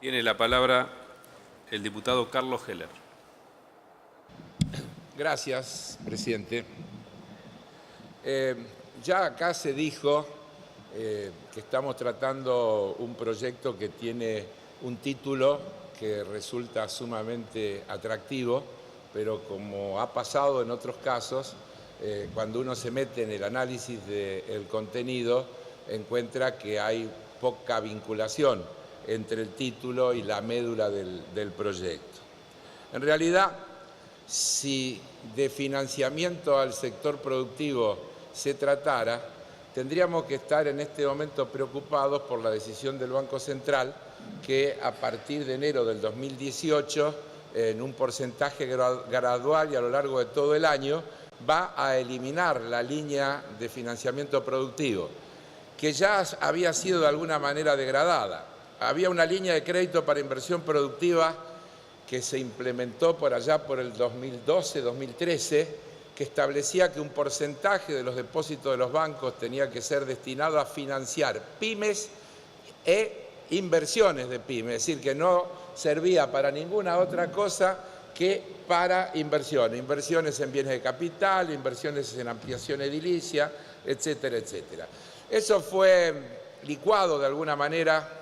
Tiene la palabra el diputado Carlos Heller. Gracias, presidente. Ya acá se dijo que estamos tratando un proyecto que tiene un título que resulta sumamente atractivo, pero como ha pasado en otros casos, cuando uno se mete en el análisis del contenido, encuentra que hay poca vinculación entre el título y la médula del proyecto. En realidad, si de financiamiento al sector productivo se tratara, tendríamos que estar en este momento preocupados por la decisión del Banco Central que a partir de enero del 2018, en un porcentaje gradual y a lo largo de todo el año, va a eliminar la línea de financiamiento productivo, que ya había sido de alguna manera degradada. Había una línea de crédito para inversión productiva que se implementó por allá por el 2012-2013, que establecía que un porcentaje de los depósitos de los bancos tenía que ser destinado a financiar pymes e inversiones de pymes, es decir, que no servía para ninguna otra cosa que para inversiones en bienes de capital, inversiones en ampliación edilicia, etcétera, etcétera. Eso fue licuado de alguna manera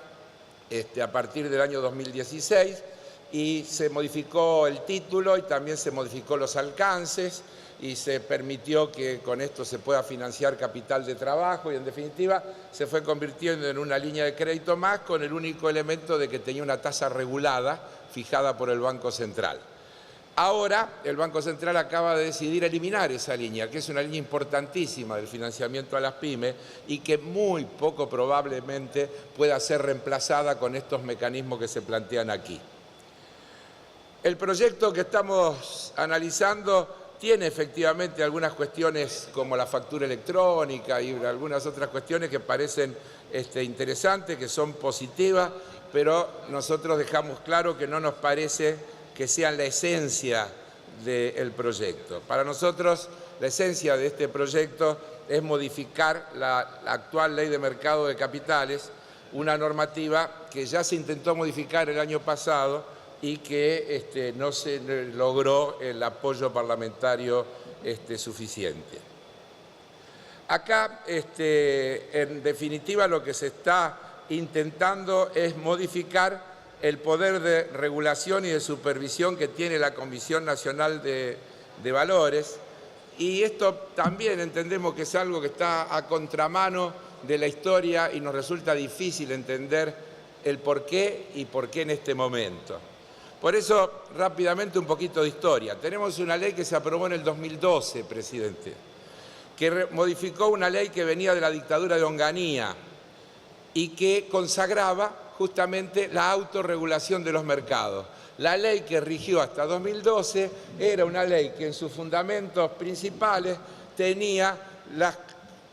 a partir del año 2016 y se modificó el título y también se modificó los alcances y se permitió que con esto se pueda financiar capital de trabajo y en definitiva se fue convirtiendo en una línea de crédito más con el único elemento de que tenía una tasa regulada fijada por el Banco Central. Ahora el Banco Central acaba de decidir eliminar esa línea, que es una línea importantísima del financiamiento a las pymes y que muy poco probablemente pueda ser reemplazada con estos mecanismos que se plantean aquí. El proyecto que estamos analizando tiene efectivamente algunas cuestiones como la factura electrónica y algunas otras cuestiones que parecen interesantes, que son positivas, pero nosotros dejamos claro que no nos parece que sean la esencia del proyecto. Para nosotros, la esencia de este proyecto es modificar la actual Ley de Mercado de Capitales, una normativa que ya se intentó modificar el año pasado y que no se logró el apoyo parlamentario suficiente. Acá, en definitiva, lo que se está intentando es modificar el poder de regulación y de supervisión que tiene la Comisión Nacional de Valores, y esto también entendemos que es algo que está a contramano de la historia y nos resulta difícil entender el por qué y por qué en este momento. Por eso, rápidamente, un poquito de historia. Tenemos una ley que se aprobó en el 2012, presidente, que modificó una ley que venía de la dictadura de Onganía y que consagraba justamente la autorregulación de los mercados. La ley que rigió hasta 2012 era una ley que en sus fundamentos principales tenía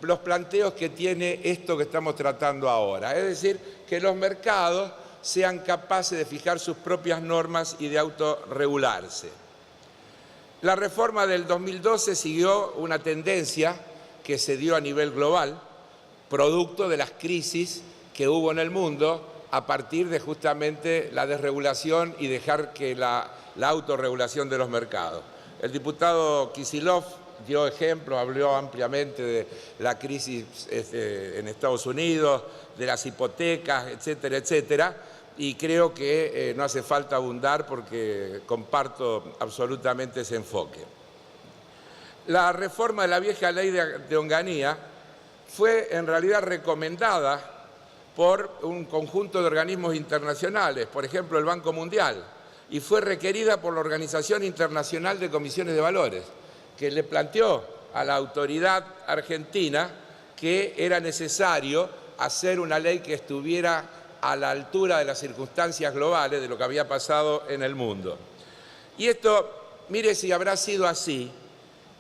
los planteos que tiene esto que estamos tratando ahora, es decir, que los mercados sean capaces de fijar sus propias normas y de autorregularse. La reforma del 2012 siguió una tendencia que se dio a nivel global, producto de las crisis que hubo en el mundo a partir de justamente la desregulación y dejar que la autorregulación de los mercados. El diputado Kicillof dio ejemplo, habló ampliamente de la crisis en Estados Unidos, de las hipotecas, etcétera, etcétera, y creo que no hace falta abundar porque comparto absolutamente ese enfoque. La reforma de la vieja ley de Onganía fue en realidad recomendada por un conjunto de organismos internacionales, por ejemplo el Banco Mundial, y fue requerida por la Organización Internacional de Comisiones de Valores, que le planteó a la autoridad argentina que era necesario hacer una ley que estuviera a la altura de las circunstancias globales de lo que había pasado en el mundo. Y esto, mire si habrá sido así,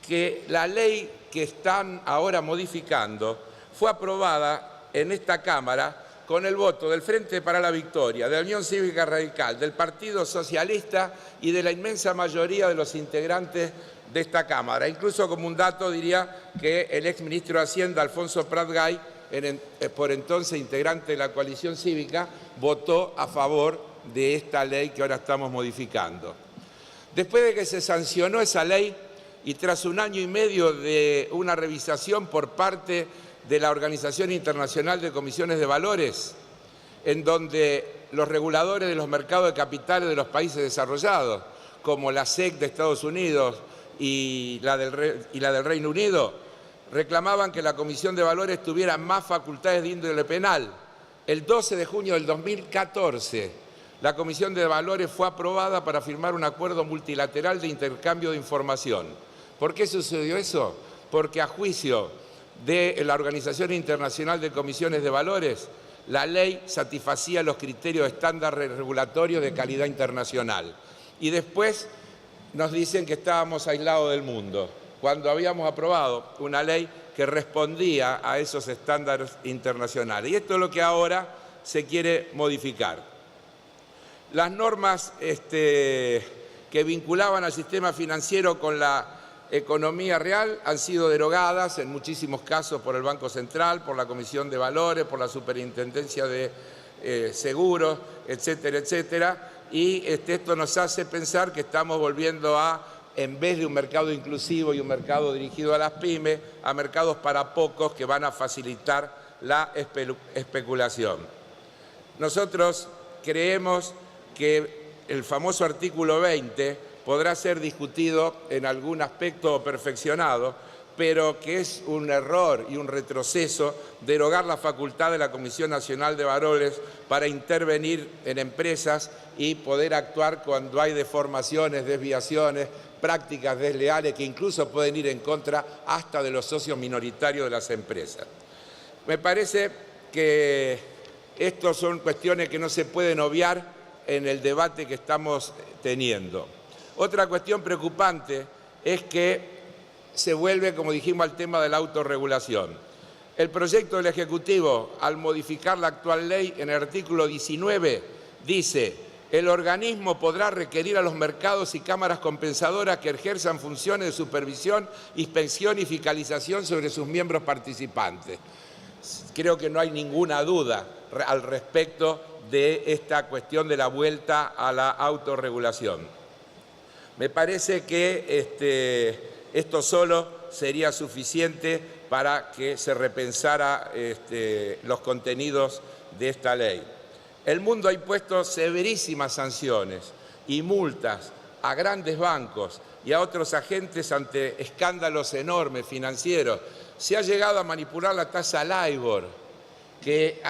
que la ley que están ahora modificando fue aprobada en esta Cámara con el voto del Frente para la Victoria, de la Unión Cívica Radical, del Partido Socialista y de la inmensa mayoría de los integrantes de esta Cámara. Incluso como un dato diría que el exministro de Hacienda, Alfonso Prat Gay, por entonces integrante de la coalición cívica, votó a favor de esta ley que ahora estamos modificando. Después de que se sancionó esa ley y tras 1 año y medio de una revisación por parte de la Organización Internacional de Comisiones de Valores, en donde los reguladores de los mercados de capitales de los países desarrollados, como la SEC de Estados Unidos y la del Reino Unido, reclamaban que la Comisión de Valores tuviera más facultades de índole penal. El 12 de junio del 2014, la Comisión de Valores fue aprobada para firmar un acuerdo multilateral de intercambio de información. ¿Por qué sucedió eso? Porque a juicio de la Organización Internacional de Comisiones de Valores, la ley satisfacía los criterios estándares regulatorios de calidad internacional. Y después nos dicen que estábamos aislados del mundo, cuando habíamos aprobado una ley que respondía a esos estándares internacionales. Y esto es lo que ahora se quiere modificar. Las normas que vinculaban al sistema financiero con la economía real han sido derogadas en muchísimos casos por el Banco Central, por la Comisión de Valores, por la Superintendencia de Seguros, etcétera, etcétera. Y esto nos hace pensar que estamos volviendo a, en vez de un mercado inclusivo y un mercado dirigido a las pymes, a mercados para pocos que van a facilitar la especulación. Nosotros creemos que el famoso artículo 20 podrá ser discutido en algún aspecto o perfeccionado, pero que es un error y un retroceso derogar la facultad de la Comisión Nacional de Valores para intervenir en empresas y poder actuar cuando hay deformaciones, desviaciones, prácticas desleales que incluso pueden ir en contra hasta de los socios minoritarios de las empresas. Me parece que estas son cuestiones que no se pueden obviar en el debate que estamos teniendo. Otra cuestión preocupante es que se vuelve, como dijimos, al tema de la autorregulación. El proyecto del Ejecutivo, al modificar la actual ley en el artículo 19, dice: el organismo podrá requerir a los mercados y cámaras compensadoras que ejerzan funciones de supervisión, inspección y fiscalización sobre sus miembros participantes. Creo que no hay ninguna duda al respecto de esta cuestión de la vuelta a la autorregulación. Me parece que esto solo sería suficiente para que se repensara los contenidos de esta ley. El mundo ha impuesto severísimas sanciones y multas a grandes bancos y a otros agentes ante escándalos enormes financieros. Se ha llegado a manipular la tasa LIBOR, que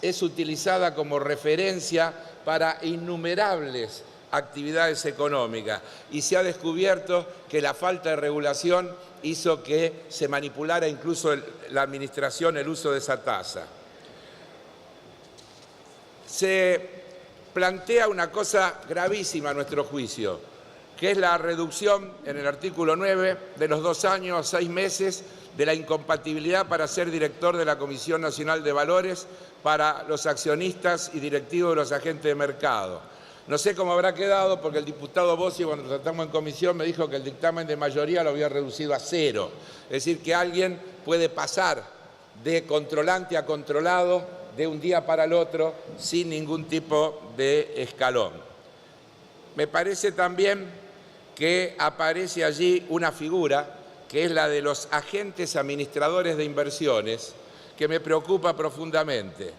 es utilizada como referencia para innumerables actividades económicas, y se ha descubierto que la falta de regulación hizo que se manipulara incluso la administración, el uso de esa tasa. Se plantea una cosa gravísima a nuestro juicio, que es la reducción en el artículo 9 de los 2 años a 6 meses de la incompatibilidad para ser director de la Comisión Nacional de Valores para los accionistas y directivos de los agentes de mercado. No sé cómo habrá quedado, porque el diputado Bossi, cuando lo tratamos en comisión, me dijo que el dictamen de mayoría lo había reducido a 0. Es decir, que alguien puede pasar de controlante a controlado de un día para el otro sin ningún tipo de escalón. Me parece también que aparece allí una figura, que es la de los agentes administradores de inversiones, que me preocupa profundamente.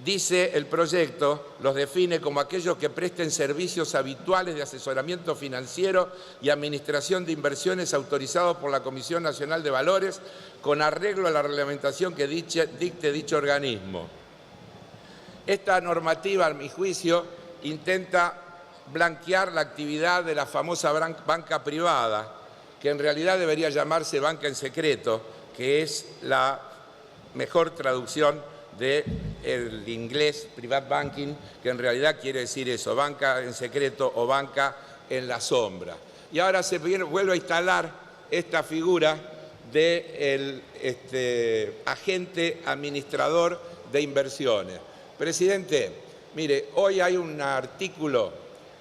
Dice el proyecto, los define como aquellos que presten servicios habituales de asesoramiento financiero y administración de inversiones autorizados por la Comisión Nacional de Valores con arreglo a la reglamentación que dicte dicho organismo. Esta normativa, a mi juicio, intenta blanquear la actividad de la famosa banca privada, que en realidad debería llamarse banca en secreto, que es la mejor traducción del inglés private banking, que en realidad quiere decir eso, banca en secreto o banca en la sombra. Y ahora se vuelve a instalar esta figura del agente administrador de inversiones. Presidente, mire, hoy hay un artículo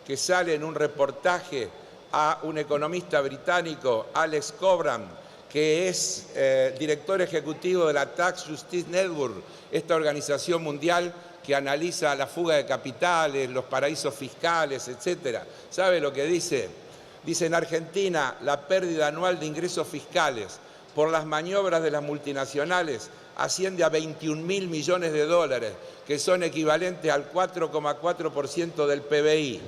que sale en un reportaje a un economista británico, Alex Cobram, que es director ejecutivo de la Tax Justice Network, esta organización mundial que analiza la fuga de capitales, los paraísos fiscales, etc. ¿Sabe lo que dice? Dice, en Argentina la pérdida anual de ingresos fiscales por las maniobras de las multinacionales asciende a 21.000 millones de dólares, que son equivalentes al 4,4% del PBI.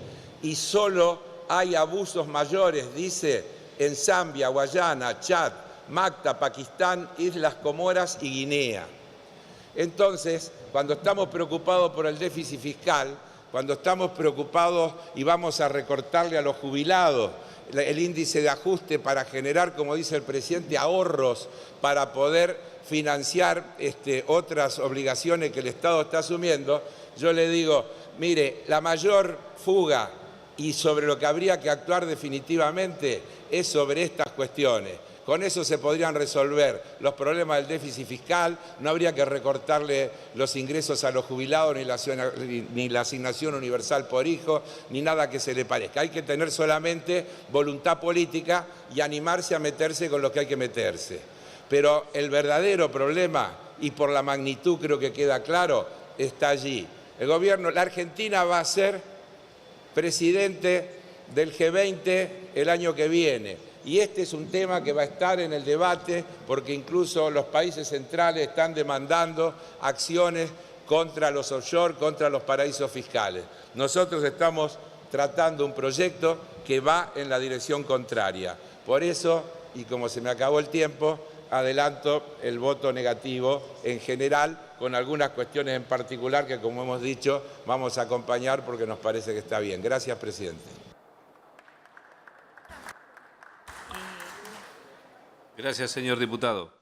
Y solo hay abusos mayores, dice, en Zambia, Guayana, Chad, Macta, Pakistán, Islas Comoras y Guinea. Entonces, cuando estamos preocupados por el déficit fiscal, cuando estamos preocupados y vamos a recortarle a los jubilados el índice de ajuste para generar, como dice el presidente, ahorros para poder financiar otras obligaciones que el Estado está asumiendo, yo le digo, mire, la mayor fuga y sobre lo que habría que actuar definitivamente es sobre estas cuestiones. Con eso se podrían resolver los problemas del déficit fiscal, no habría que recortarle los ingresos a los jubilados, ni la asignación universal por hijo, ni nada que se le parezca. Hay que tener solamente voluntad política y animarse a meterse con lo que hay que meterse. Pero el verdadero problema, y por la magnitud creo que queda claro, está allí. El gobierno, la Argentina va a ser presidente del G20 el año que viene. Y este es un tema que va a estar en el debate porque incluso los países centrales están demandando acciones contra los offshore, contra los paraísos fiscales. Nosotros estamos tratando un proyecto que va en la dirección contraria. Por eso, y como se me acabó el tiempo, adelanto el voto negativo en general, con algunas cuestiones en particular que, como hemos dicho, vamos a acompañar porque nos parece que está bien. Gracias, presidente. Gracias, señor diputado.